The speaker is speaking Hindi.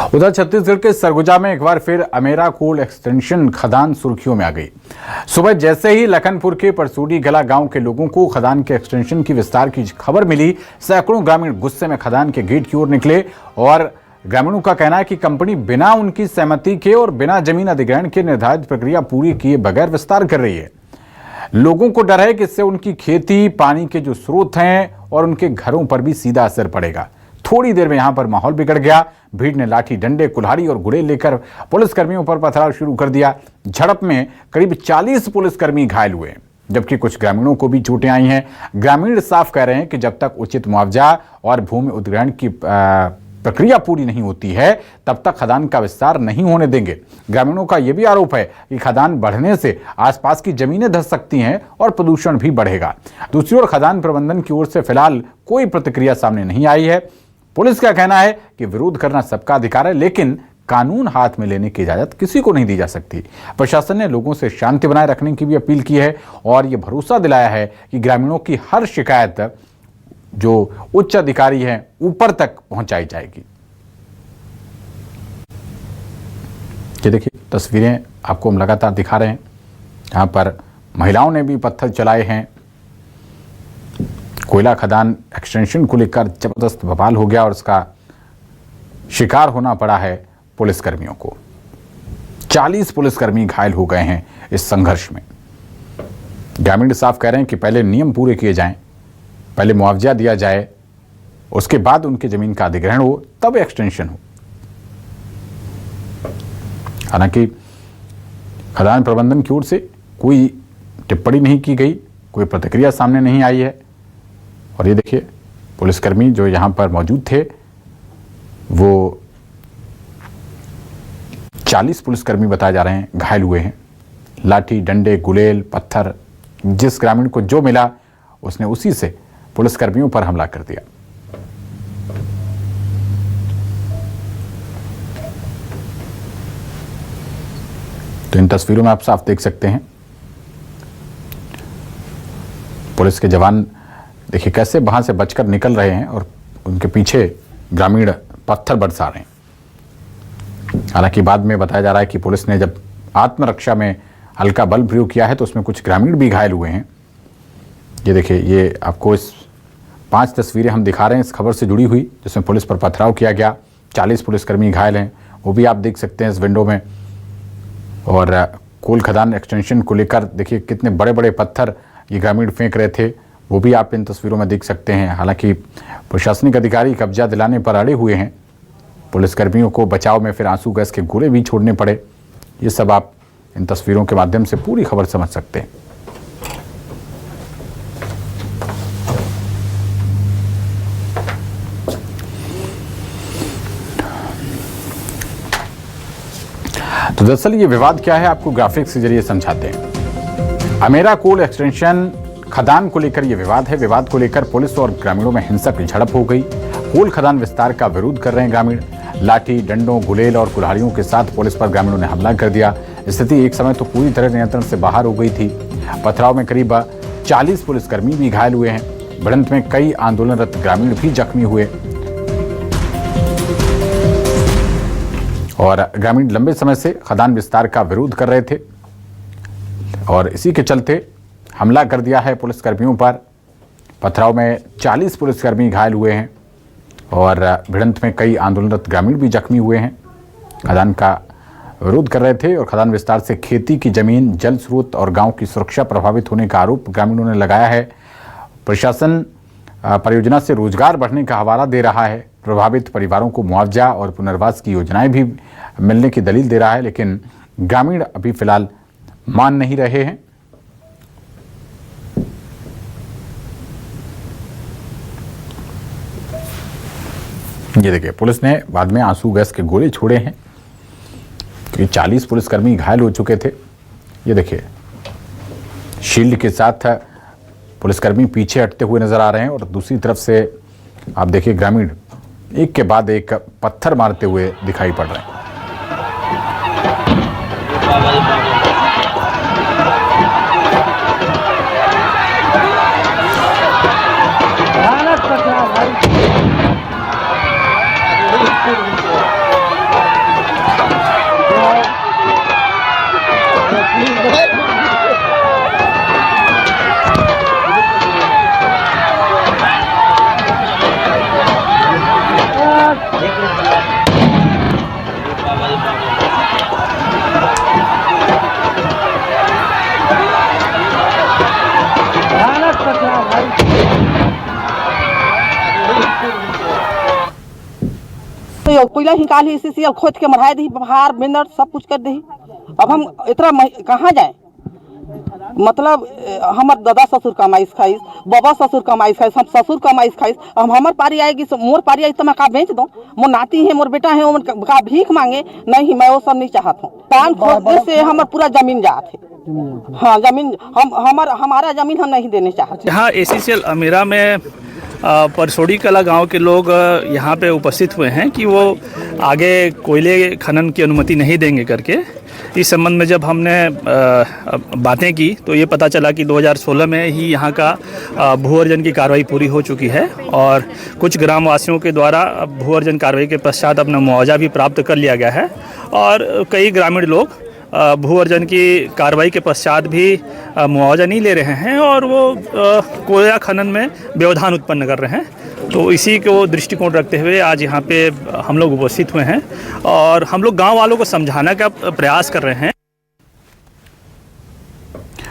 उधर छत्तीसगढ़ के सरगुजा में एक बार फिर अमेरा कोल एक्सटेंशन खदान सुर्खियों में आ गई। सुबह जैसे ही लखनपुर के परसूडी गला गांव के लोगों को खदान के एक्सटेंशन की विस्तार की खबर मिली, सैकड़ों ग्रामीण गुस्से में खदान के गेट की ओर निकले और ग्रामीणों का कहना है कि कंपनी बिना उनकी सहमति के और बिना जमीन अधिग्रहण के निर्धारित प्रक्रिया पूरी किए बगैर विस्तार कर रही है। लोगों को डर है कि इससे उनकी खेती, पानी के जो स्रोत हैं और उनके घरों पर भी सीधा असर पड़ेगा। थोड़ी देर में यहां पर माहौल बिगड़ गया। भीड़ ने लाठी, डंडे, कुल्हाड़ी और गुड़े लेकर पुलिसकर्मियों पर पथराव शुरू कर दिया। झड़प में करीब 40 पुलिसकर्मी घायल हुए, जबकि कुछ ग्रामीणों को भी चोटें आई हैं। ग्रामीण साफ कह रहे हैं कि जब तक उचित मुआवजा और भूमि अधिग्रहण की प्रक्रिया पूरी नहीं होती है, तब तक खदान का विस्तार नहीं होने देंगे। ग्रामीणों का यह भी आरोप है कि खदान बढ़ने से आसपास की जमीनें धंस सकती हैं और प्रदूषण भी बढ़ेगा। दूसरी ओर खदान प्रबंधन की ओर से फिलहाल कोई प्रतिक्रिया सामने नहीं आई है। पुलिस का कहना है कि विरोध करना सबका अधिकार है, लेकिन कानून हाथ में लेने की इजाजत किसी को नहीं दी जा सकती। प्रशासन ने लोगों से शांति बनाए रखने की भी अपील की है और यह भरोसा दिलाया है कि ग्रामीणों की हर शिकायत जो उच्च अधिकारी हैं ऊपर तक पहुंचाई जाएगी। ये देखिए तस्वीरें आपको हम लगातार दिखा रहे हैं। यहां पर महिलाओं ने भी पत्थर चलाए हैं। कोयला खदान एक्सटेंशन को लेकर जबरदस्त बवाल हो गया और उसका शिकार होना पड़ा है पुलिसकर्मियों को। 40 पुलिसकर्मी घायल हो गए हैं इस संघर्ष में। ग्रामीण साफ कह रहे हैं कि पहले नियम पूरे किए जाएं, पहले मुआवजा दिया जाए, उसके बाद उनकी जमीन का अधिग्रहण हो, तब एक्सटेंशन हो। हालांकि खदान प्रबंधन की ओर से कोई टिप्पणी नहीं की गई, कोई प्रतिक्रिया सामने नहीं आई है। और ये देखिए पुलिसकर्मी जो यहां पर मौजूद थे, वो 40 पुलिसकर्मी बताए जा रहे हैं घायल हुए हैं। लाठी, डंडे, गुलेल, पत्थर, जिस ग्रामीण को जो मिला उसने उसी से पुलिसकर्मियों पर हमला कर दिया। तो इन तस्वीरों में आप साफ देख सकते हैं पुलिस के जवान देखिए कैसे वहां से बचकर निकल रहे हैं और उनके पीछे ग्रामीण पत्थर बरसा रहे हैं। हालांकि बाद में बताया जा रहा है कि पुलिस ने जब आत्मरक्षा में हल्का बल प्रयोग किया है तो उसमें कुछ ग्रामीण भी घायल हुए हैं। ये देखिए, ये आपको इस 5 तस्वीरें हम दिखा रहे हैं इस खबर से जुड़ी हुई, जिसमें पुलिस पर पथराव किया गया। 40 पुलिसकर्मी घायल हैं, वो भी आप देख सकते हैं इस विंडो में। और कोल खदान एक्सटेंशन को लेकर देखिए कितने बड़े बड़े पत्थर ये ग्रामीण फेंक रहे थे, वो भी आप इन तस्वीरों में देख सकते हैं। हालांकि प्रशासनिक अधिकारी कब्जा दिलाने पर अड़े हुए हैं। पुलिसकर्मियों को बचाव में फिर आंसू गैस के गोले भी छोड़ने पड़े। ये सब आप इन तस्वीरों के माध्यम से पूरी खबर समझ सकते हैं। तो दरअसल ये विवाद क्या है, आपको ग्राफिक्स के जरिए समझाते हैं। अमेरा कोल एक्सटेंशन खदान को लेकर यह विवाद है। विवाद को लेकर पुलिस और ग्रामीणों में हिंसक झड़प हो गई। कोल खदान विस्तार का विरोध कर रहे हैं ग्रामीण। लाठी, डंडों, गुलेल और कुल्हाड़ियों के साथ पुलिस पर ग्रामीणों ने हमला कर दिया। स्थिति एक समय तो पूरी तरह नियंत्रण से बाहर हो गई थी। पथराव में करीब 40 पुलिसकर्मी भी घायल हुए हैं। भिड़ंत में कई आंदोलनरत ग्रामीण भी जख्मी हुए और ग्रामीण लंबे समय से खदान विस्तार का विरोध कर रहे थे और इसी के चलते हमला कर दिया है पुलिसकर्मियों पर। पथराव में 40 पुलिसकर्मी घायल हुए हैं और भिड़ंत में कई आंदोलनरत ग्रामीण भी जख्मी हुए हैं। खदान का विरोध कर रहे थे और खदान विस्तार से खेती की जमीन, जल स्रोत और गांव की सुरक्षा प्रभावित होने का आरोप ग्रामीणों ने लगाया है। प्रशासन परियोजना से रोजगार बढ़ने का हवाला दे रहा है। प्रभावित परिवारों को मुआवजा और पुनर्वास की योजनाएं भी मिलने की दलील दे रहा है, लेकिन ग्रामीण अभी फिलहाल मान नहीं रहे हैं। ये देखिए पुलिस ने बाद में आंसू गैस के गोले छोड़े हैं क्योंकि 40 पुलिसकर्मी घायल हो चुके थे। ये देखिए शील्ड के साथ पुलिसकर्मी पीछे हटते हुए नजर आ रहे हैं और दूसरी तरफ से आप देखिए ग्रामीण एक के बाद एक पत्थर मारते हुए दिखाई पड़ रहे हैं। अब कोयला निकाल ही इसी अब खोद के मरहा दी बाहर बेंदर सब कुछ कर दी। अब हम इतना कहाँ जाए? मतलब हमार दादा ससुर कमाइस खाइस, बाबा ससुर कमाइस खाइस, हम ससुर कमाइस खाइस। अब हमार पारी आएगी, मोर पारी आई तो मैं का बेच दूँ? मोर नाती है, मोर बेटा है, वो का भीख मांगे? नहीं, मैं वो सब नहीं चाहत हूँ। कान खोदने से हमार पूरा जमीन जात है। हाँ, जमीन हमारा जमीन हम नहीं देने चाहते। यहाँ ACCL अमेरा में परसोड़ी कला गांव के लोग यहाँ पे उपस्थित हुए हैं कि वो आगे कोयले खनन की अनुमति नहीं देंगे करके। इस संबंध में जब हमने बातें की तो ये पता चला कि 2016 में ही यहाँ का भू अर्जन की कार्रवाई पूरी हो चुकी है और कुछ ग्रामवासियों के द्वारा भू अर्जन कार्रवाई के पश्चात अपना मुआवजा भी प्राप्त कर लिया गया है और कई ग्रामीण लोग भू अर्जन की कार्रवाई के पश्चात भी मुआवजा नहीं ले रहे हैं और वो कोयला खनन में व्यवधान उत्पन्न कर रहे हैं। तो इसी को दृष्टिकोण रखते हुए आज यहाँ पे हम लोग उपस्थित हुए हैं और हम लोग गांव वालों को समझाने का प्रयास कर रहे हैं।